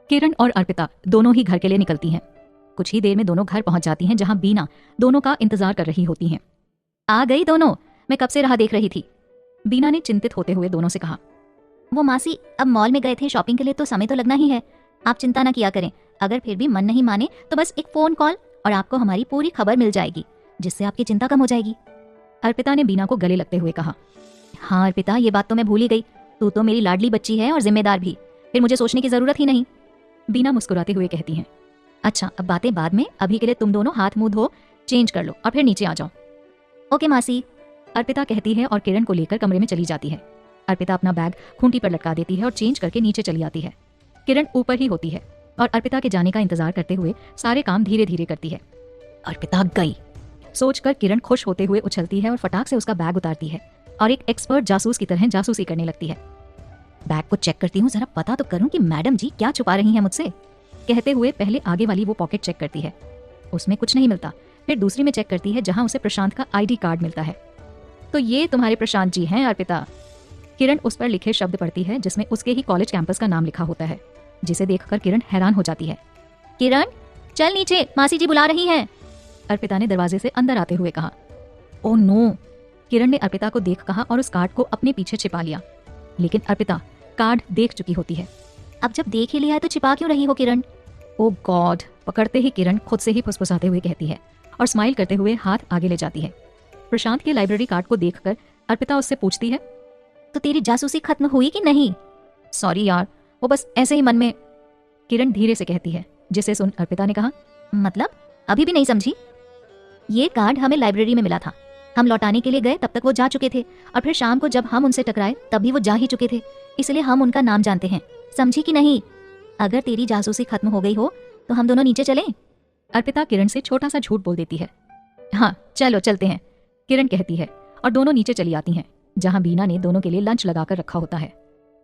किरण और अर्पिता दोनों ही घर के लिए निकलती हैं। कुछ ही देर में दोनों घर पहुंच जाती हैं जहां बीना दोनों का इंतजार कर रही होती हैं। आ गई दोनों, मैं कब से राह देख रही थी, बीना ने चिंतित होते हुए दोनों से कहा। वो मासी, अब मॉल में गए थे शॉपिंग के लिए तो समय तो लगना ही है, आप चिंता ना किया करें। अगर फिर भी मन नहीं माने तो बस एक फोन कॉल और आपको हमारी पूरी खबर मिल जाएगी, जिससे आपकी चिंता कम हो जाएगी। अर्पिता ने बीना को गले लगते हुए कहा। हाँ अर्पिता, ये बात तो मैं भूल ही गई, तू तो मेरी लाडली बच्ची है और जिम्मेदार भी, फिर मुझे सोचने की जरूरत ही नहीं, बीना मुस्कुराते हुए कहती हैं। अच्छा अब बातें बाद में, अभी के लिए तुम दोनों हाथ मुंह धो, चेंज कर लो और फिर नीचे आ जाओ। ओके मासी, अर्पिता कहती है और किरण को लेकर कमरे में चली जाती है। अर्पिता अपना बैग खूंटी पर लटका देती है और चेंज करके नीचे चली आती है। किरण ऊपर ही होती है और अर्पिता के जाने का इंतजार करते हुए सारे काम धीरे धीरे करती है। अर्पिता गई सोचकर किरण खुश होते हुए उछलती है और फटाक से उसका बैग उतारती है और एक एक्सपर्ट जासूस की तरह जासूसी करने लगती है। बैग को चेक करती हूँ, जरा पता तो करूं कि मैडम जी क्या छुपा रही हैं मुझसे, कहते हुए पहले आगे वाली वो पॉकेट चेक करती है। उसमें कुछ नहीं मिलता। फिर दूसरी में चेक करती है जहां उसे प्रशांत का आईडी कार्ड मिलता है। तो ये तुम्हारे प्रशांत जी हैं अर्पिता। किरण उस पर लिखे शब्द पढ़ती है जिसमें उसके ही कॉलेज कैंपस का नाम लिखा होता है, जिसे देखकर किरण हैरान हो जाती है। किरण चल नीचे, मासी जी बुला रही हैं, अर्पिता ने दरवाजे से अंदर आते हुए कहा। ओ नो, किरण ने अर्पिता को देख कहा और उस कार्ड को अपने पीछे छिपा लिया। लेकिन अर्पिता कार्ड देख चुकी होती है। अब जब देख ही लिया है तो छिपा क्यों रही हो किरण? ओ गॉड, पकड़ते ही किरण खुद से ही फुसफुसाते हुए कहती है और स्माइल करते हुए हाथ आगे ले जाती है। प्रशांत के लाइब्रेरी कार्ड को देखकर अर्पिता उससे पूछती है, तो तेरी जासूसी खत्म हुई कि नहीं? सॉरी यार, वो बस ऐसे ही मन में, किरण धीरे से कहती है, जिसे सुन अर्पिता ने कहा, मतलब अभी भी नहीं समझी? ये कार्ड हमें लाइब्रेरी में मिला था, हम लौटाने के लिए गए तब तक वो जा चुके थे और फिर शाम को जब हम उनसे टकराए तब भी वो जा ही चुके थे, इसलिए हम उनका नाम जानते हैं, समझी कि नहीं? अगर तेरी जासूसी खत्म हो गई हो तो हम दोनों नीचे चलें? अर्पिता किरण से छोटा सा झूठ बोल देती है। हाँ चलो चलते हैं, किरण कहती है और दोनों नीचे चली आती हैं जहां बीना ने दोनों के लिए लंच लगाकर रखा होता है।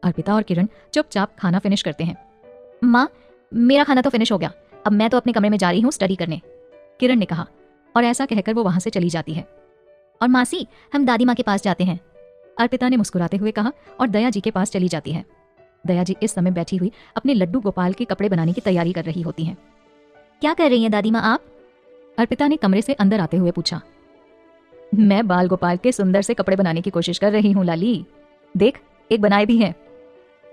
अर्पिता और किरण चुपचाप खाना फिनिश करते हैं। माँ मेरा खाना तो फिनिश हो गया, अब मैं तो अपने कमरे में जा रही हूँ स्टडी करने, किरण ने कहा और ऐसा कहकर वो वहां से चली जाती है। और मासी हम दादी माँ के पास जाते हैं, अर्पिता ने मुस्कुराते हुए कहा और दया जी के पास चली जाती है। दया जी इस समय बैठी हुई अपने लड्डू गोपाल के कपड़े बनाने की तैयारी कर रही होती हैं। क्या कर रही हैं दादी माँ आप? अर्पिता ने कमरे से अंदर आते हुए पूछा। मैं बाल गोपाल के सुंदर से कपड़े बनाने की कोशिश कर रही हूँ लाली, देख एक बनाए भी हैं।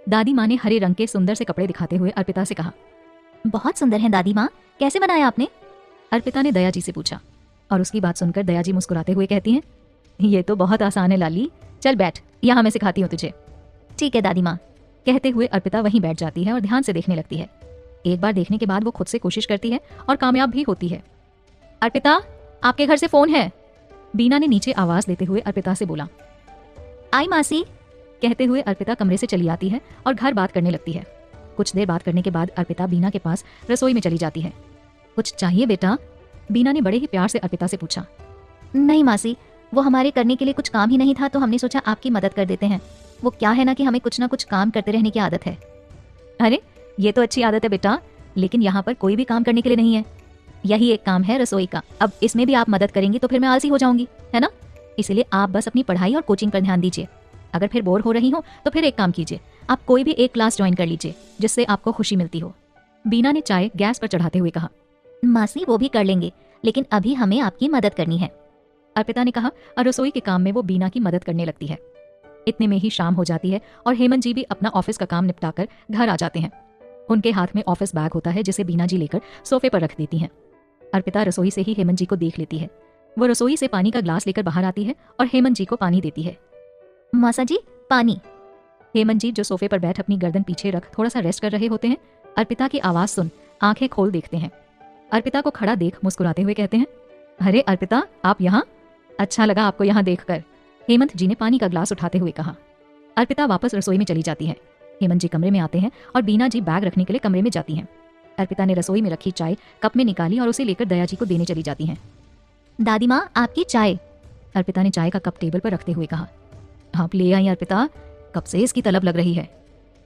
दादी माँ ने हरे रंग के सुंदर से कपड़े दिखाते हुए अर्पिता से कहा। बहुत सुंदर हैं दादी माँ, कैसे बनाया आपने? अर्पिता ने दया जी से पूछा और उसकी बात सुनकर दया जी मुस्कुराते हुए कहती हैं, ये तो बहुत आसान है लाली, चल बैठ, यहाँ मैं सिखाती हूँ तुझे। ठीक है दादी माँ, कहते हुए अर्पिता वहीं बैठ जाती है और ध्यान से देखने लगती है। एक बार देखने के बाद वो खुद से कोशिश करती है और कामयाब भी होती है। अर्पिता आपके घर से फोन है, बीना ने नीचे आवाज देते हुए अर्पिता से बोला। आई मासी, कहते हुए अर्पिता कमरे से चली आती है और घर बात करने लगती है। कुछ देर बात करने के बाद अर्पिता बीना के पास रसोई में चली जाती है। कुछ चाहिए बेटा? बीना ने बड़े ही प्यार से अर्पिता से पूछा। नहीं मासी, वो हमारे करने के लिए कुछ काम ही नहीं था तो हमने सोचा आपकी मदद कर देते हैं। वो क्या है ना कि हमें कुछ ना कुछ काम करते रहने की आदत है। अरे ये तो अच्छी आदत है बेटा, लेकिन यहाँ पर कोई भी काम करने के लिए नहीं है, यही एक काम है रसोई का। अब इसमें भी आप मदद करेंगी तो फिर मैं आलसी हो जाऊंगी, है ना? इसलिए आप बस अपनी पढ़ाई और कोचिंग पर ध्यान दीजिए। अगर फिर बोर हो रही हो तो फिर एक काम कीजिए, आप कोई भी एक क्लास ज्वाइन कर लीजिए जिससे आपको खुशी मिलती हो, बीना ने चाय गैस पर चढ़ाते हुए कहा। मासी वो भी कर लेंगे, लेकिन अभी हमें आपकी मदद करनी है, अर्पिता ने कहा और रसोई के काम में वो बीना की मदद करने लगती है। इतने में ही शाम हो जाती है और हेमंत जी भी अपना ऑफिस का काम निपटाकर घर आ जाते हैं। उनके हाथ में ऑफिस बैग होता है जिसे बीना जी लेकर सोफे पर रख देती हैं। अर्पिता रसोई से ही हेमंत जी को देख लेती है। वो रसोई से पानी का ग्लास लेकर बाहर आती है और हेमंत जी को पानी देती है। मौसा जी पानी। हेमंत जी जो सोफे पर बैठ अपनी गर्दन पीछे रख थोड़ा सा रेस्ट कर रहे होते हैं, अर्पिता की आवाज सुन आंखें खोल देखते हैं। अर्पिता को खड़ा देख मुस्कुराते हुए कहते हैं, अरे अर्पिता आप यहाँ, अच्छा लगा आपको यहाँ देखकर, हेमंत जी ने पानी का ग्लास उठाते हुए कहा। अर्पिता वापस रसोई में चली जाती है। हेमंत जी कमरे में आते हैं और बीना जी बैग रखने के लिए कमरे में जाती हैं। अर्पिता ने रसोई में रखी चाय कप में निकाली और उसे लेकर दया जी को देने चली जाती हैं। दादी माँ आपकी चाय। अर्पिता ने चाय का कप टेबल पर रखते हुए कहा। आप ले आई अर्पिता, कब से इसकी तलब लग रही है,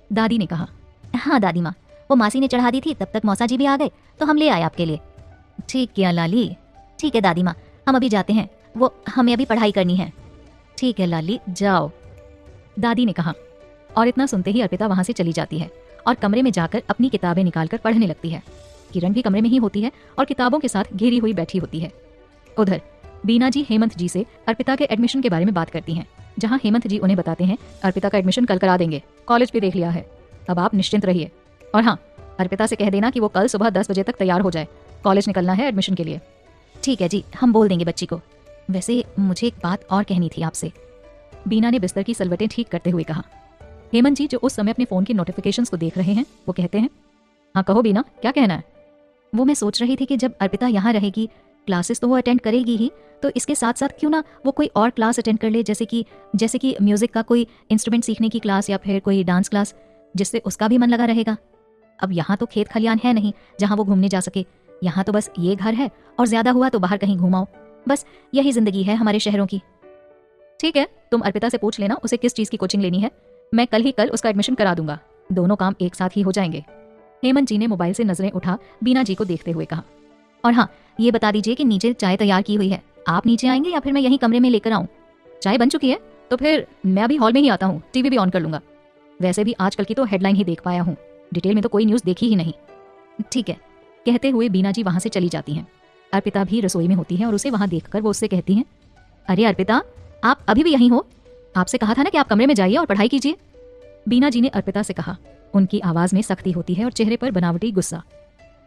दादी ने कहा। हाँ दादी माँ, वो मासी ने चढ़ा दी थी, तब तक मौसा जी भी आ गए तो हम ले आए आपके लिए। ठीक किया लाली। ठीक है दादी माँ, हम अभी जाते हैं, वो हमें अभी पढ़ाई करनी है। ठीक है लाली जाओ, दादी ने कहा। और इतना सुनते ही अर्पिता वहां से चली जाती है और कमरे में जाकर अपनी किताबें निकालकर पढ़ने लगती है। किरण भी कमरे में ही होती है और किताबों के साथ घेरी हुई बैठी होती है। उधर बीना जी हेमंत जी से अर्पिता के एडमिशन के बारे में बात करती हैं, जहां हेमंत जी उन्हें बताते हैं अर्पिता का एडमिशन कल करा देंगे, कॉलेज भी देख लिया है, अब आप निश्चिंत रहिए। और हाँ, अर्पिता से कह देना कि वो कल सुबह 10 बजे तक तैयार हो जाए, कॉलेज निकलना है एडमिशन के लिए। ठीक है जी, हम बोल देंगे बच्ची को। वैसे मुझे एक बात और कहनी थी आपसे, बीना ने बिस्तर की सलवटें ठीक करते हुए कहा। हेमंत जी जो उस समय अपने फोन की नोटिफिकेशंस को देख रहे हैं, वो कहते हैं, हाँ कहो बीना, क्या कहना है? वो मैं सोच रही थी कि जब अर्पिता यहाँ रहेगी, क्लासेस तो वो अटेंड करेगी ही, तो इसके साथ साथ क्यों ना वो कोई और क्लास अटेंड कर ले, जैसे कि म्यूजिक का कोई इंस्ट्रूमेंट सीखने की क्लास या फिर कोई डांस क्लास, जिससे उसका भी मन लगा रहेगा। अब यहाँ तो खेत खलियान है नहीं जहाँ वो घूमने जा सके, यहाँ तो बस ये घर है और ज्यादा हुआ तो बाहर कहीं घुमाओ, बस यही जिंदगी है हमारे शहरों की। ठीक है, तुम अर्पिता से पूछ लेना उसे किस चीज की कोचिंग लेनी है, मैं कल ही कल उसका एडमिशन करा दूंगा, दोनों काम एक साथ ही हो जाएंगे। हेमंत जी ने मोबाइल से नजरें उठा बीना जी को देखते हुए कहा। और हाँ, ये बता दीजिए कि नीचे चाय तैयार की हुई है, आप नीचे आएंगे या फिर मैं यहीं कमरे में लेकर आऊं? चाय बन चुकी है, तो फिर मैं अभी हॉल में ही आता हूँ, टीवी भी ऑन कर लूंगा। वैसे भी आजकल की तो हेडलाइन ही देख पाया हूँ, डिटेल में तो कोई न्यूज देखी ही नहीं। ठीक है, कहते हुए बीना जी वहां से चली जाती हैं। अर्पिता भी रसोई में होती है और उसे वहां देखकर वो उससे कहती हैं, अरे अर्पिता, आप अभी भी यहीं हो? आपसे कहा था ना कि आप कमरे में जाइए और पढ़ाई कीजिए। बीना जी ने अर्पिता से कहा। उनकी आवाज में सख्ती होती है और चेहरे पर बनावटी गुस्सा।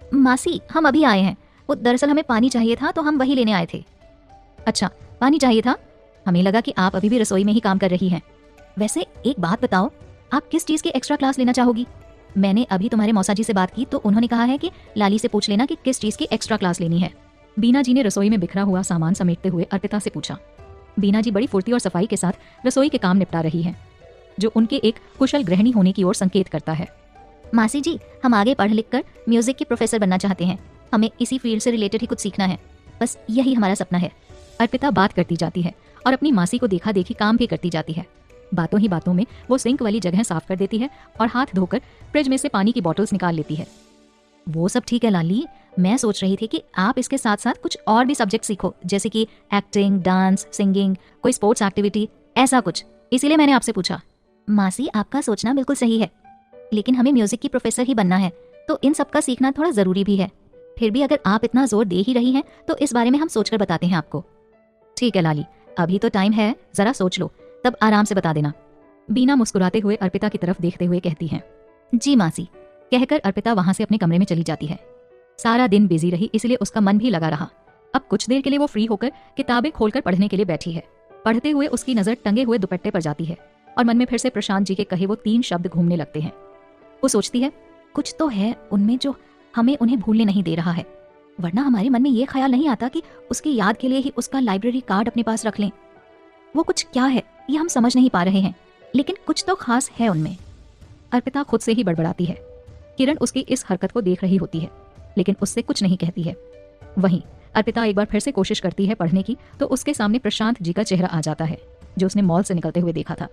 मासी, हम अभी आए हैं, वो दरअसल हमें पानी चाहिए था तो हम वही लेने आए थे। अच्छा, पानी चाहिए था? हमें लगा कि आप अभी भी रसोई में ही काम कर रही हैं। वैसे एक बात बताओ, आप किस चीज की एक्स्ट्रा क्लास लेना चाहोगी? मैंने अभी तुम्हारे मौसा जी से बात की तो उन्होंने कहा है कि लाली से पूछ लेना कि किस चीज की एक्स्ट्रा क्लास लेनी है। बीना जी ने रसोई में बिखरा हुआ सामान समेटते हुए अर्पिता से पूछा। बीना जी बड़ी फुर्ती और सफाई के साथ रसोई के काम निपटा रही हैं, जो उनके एक कुशल गृहिणी होने की ओर संकेत करता है। मासी जी, हम आगे पढ़ लिख कर म्यूजिक के प्रोफेसर बनना चाहते हैं, हमें इसी फील्ड से रिलेटेड ही कुछ सीखना है, बस यही हमारा सपना है। अर्पिता बात करती जाती है और अपनी मासी को देखा देखी काम भी करती जाती है। बातों ही बातों में वो सिंक वाली जगह साफ कर देती है और हाथ धोकर फ्रिज में से पानी की बॉटल्स निकाल लेती है। वो सब ठीक है लाली, मैं सोच रही थी कि आप इसके साथ साथ कुछ और भी सब्जेक्ट सीखो, जैसे कि एक्टिंग, डांस, सिंगिंग, कोई स्पोर्ट्स एक्टिविटी, ऐसा कुछ, इसीलिए मैंने आपसे पूछा। मासी, आपका सोचना बिल्कुल सही है, लेकिन हमें म्यूजिक की प्रोफेसर ही बनना है, तो इन सब का सीखना थोड़ा जरूरी भी है। फिर भी अगर आप इतना जोर दे ही रही हैं तो इस बारे में हम सोचकर बताते हैं आपको। ठीक है लाली, अभी तो टाइम है, जरा सोच लो, तब आराम से बता देना। बीना मुस्कुराते हुए अर्पिता की तरफ देखते हुए कहती है। जी मासी, कहकर अर्पिता वहां से अपने कमरे में चली जाती है। सारा दिन बिजी रही, इसलिए उसका मन भी लगा रहा। अब कुछ देर के लिए वो फ्री होकर किताबें खोलकर पढ़ने के लिए बैठी है। पढ़ते हुए उसकी नजर टंगे हुए दुपट्टे पर जाती है और मन में फिर से प्रशांत जी के कहे वो 3 शब्द घूमने लगते हैं। वो सोचती है, कुछ तो है उनमें जो हमें उन्हें भूलने नहीं दे रहा है, वरना हमारे मन में ये ख्याल नहीं आता कि उसकी याद के लिए ही उसका लाइब्रेरी कार्ड अपने पास रख लें। वो कुछ क्या है ये हम समझ नहीं पा रहे हैं, लेकिन कुछ तो खास है उनमें। अर्पिता खुद से ही बड़बड़ाती है। किरण उसकी इस हरकत को देख रही होती है, लेकिन उससे कुछ नहीं कहती है। वहीं अर्पिता एक बार फिर से कोशिश करती है पढ़ने की, तो उसके सामने प्रशांत जी का चेहरा आ जाता है, जो उसने मॉल से निकलते हुए देखा था।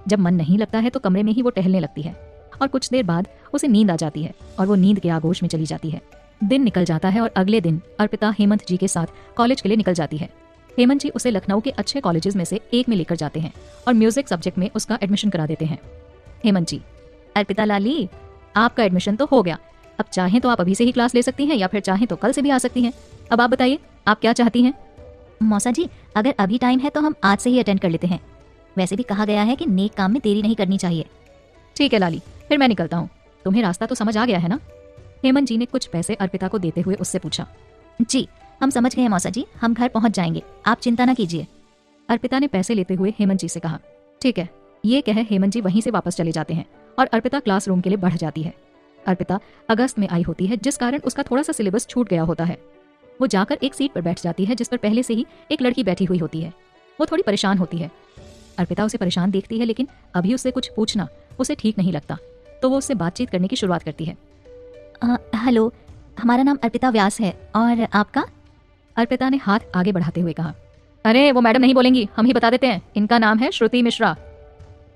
जब मन नहीं लगता है तो कमरे में ही वो टहलने लगती है और कुछ देर बाद उसे नींद आ जाती है और वो नींद के आगोश में चली जाती है। दिन निकल जाता है और अगले दिन अर्पिता हेमंत जी के साथ कॉलेज के लिए निकल जाती है। हेमंत जी उसे लखनऊ के अच्छे कॉलेजेस में से एक में लेकर जाते हैं और म्यूजिक सब्जेक्ट में उसका एडमिशन करा देते हैं। हेमंत जी, अर्पिता लाली, आपका एडमिशन तो हो गया, अब चाहें तो आप अभी से ही क्लास ले सकती हैं या फिर चाहें तो कल से भी आ सकती हैं। अब आप बताइए, आप क्या चाहती हैं? मौसा जी, अगर अभी टाइम है तो हम आज से ही अटेंड कर लेते हैं। वैसे भी कहा गया है कि नेक काम में देरी नहीं करनी चाहिए। ठीक है लाली, फिर मैं निकलता हूँ, तुम्हें रास्ता तो समझ आ गया है ना? हेमंत जी ने कुछ पैसे अर्पिता को देते हुए उससे पूछा। जी, हम समझ गए मौसा जी, हम घर पहुंच जाएंगे, आप चिंता ना कीजिए। अर्पिता ने पैसे लेते हुए हेमंत जी से कहा। ठीक है, ये कह हेमंत जी वहीं से वापस चले जाते हैं और अर्पिता क्लासरूम के लिए बढ़ जाती है। अर्पिता अगस्त में आई होती है, जिस कारण उसका थोड़ा सा सिलेबस छूट गया होता है। वो जाकर एक सीट पर बैठ जाती है जिस पर पहले से ही एक लड़की बैठी हुई होती है। वो थोड़ी परेशान होती है। अर्पिता उसे परेशान देखती है, लेकिन अभी उससे कुछ पूछना उसे ठीक नहीं लगता, तो वो उससे बातचीत करने की शुरुआत करती है। हेलो, हमारा नाम अर्पिता व्यास है, और आपका? अर्पिता ने हाथ आगे बढ़ाते हुए कहा। अरे वो मैडम नहीं बोलेंगी, हम ही बता देते हैं, इनका नाम है श्रुति मिश्रा।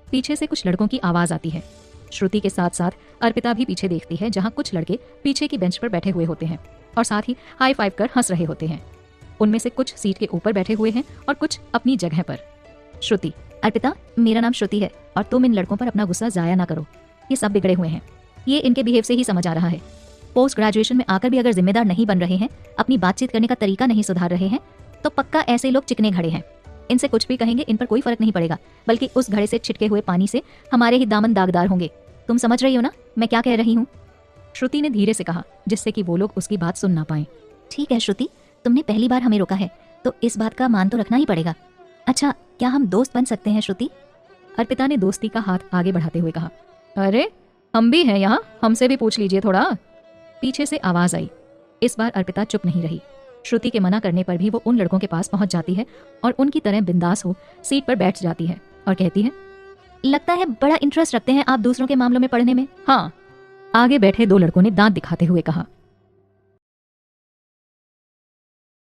पीछे से कुछ लड़कों की आवाज आती है। श्रुति के साथ साथ अर्पिता भी पीछे देखती है, जहां कुछ लड़के पीछे की बेंच पर बैठे हुए होते हैं और साथ ही हाई फाइव कर हंस रहे होते हैं। उनमें से कुछ सीट के ऊपर बैठे हुए हैं और कुछ अपनी जगह पर। श्रुति, अर्पिता, मेरा नाम श्रुति है और तुम इन लड़कों पर अपना गुस्सा जाया ना करो, ये सब बिगड़े हुए हैं। ये इनके बिहेव से ही समझ आ रहा है। पोस्ट ग्रेजुएशन में आकर भी अगर जिम्मेदार नहीं बन रहे हैं, अपनी बातचीत करने का तरीका नहीं सुधार रहे हैं, तो पक्का ऐसे लोग चिकने घड़े हैं। इनसे कुछ भी कहेंगे इन पर कोई फर्क नहीं पड़ेगा, बल्कि उस घड़े से छिटके हुए पानी से हमारे ही दामन दागदार होंगे। तुम समझ रही हो ना मैं क्या कह रही हूँ? श्रुति ने धीरे से कहा, जिससे कि वो लोग उसकी बात सुन ना पाए। ठीक है श्रुति, तुमने पहली बार हमें रोका है तो इस बात का मान तो रखना ही पड़ेगा। अच्छा, क्या हम दोस्त बन सकते हैं श्रुति? अर्पिता ने दोस्ती का हाथ आगे बढ़ाते हुए कहा। अरे हम भी हैं यहाँ, हमसे भी पूछ लीजिए थोड़ा। पीछे से आवाज आई। इस बार अर्पिता चुप नहीं रही। श्रुति के मना करने पर भी वो उन लड़कों के पास पहुंच जाती है और उनकी तरह बिंदास हो सीट पर बैठ जाती है और कहती है, लगता है बड़ा इंटरेस्ट रखते हैं आप दूसरों के मामलों में पढ़ने में। हाँ, आगे बैठे दो लड़कों ने दांत दिखाते हुए कहा।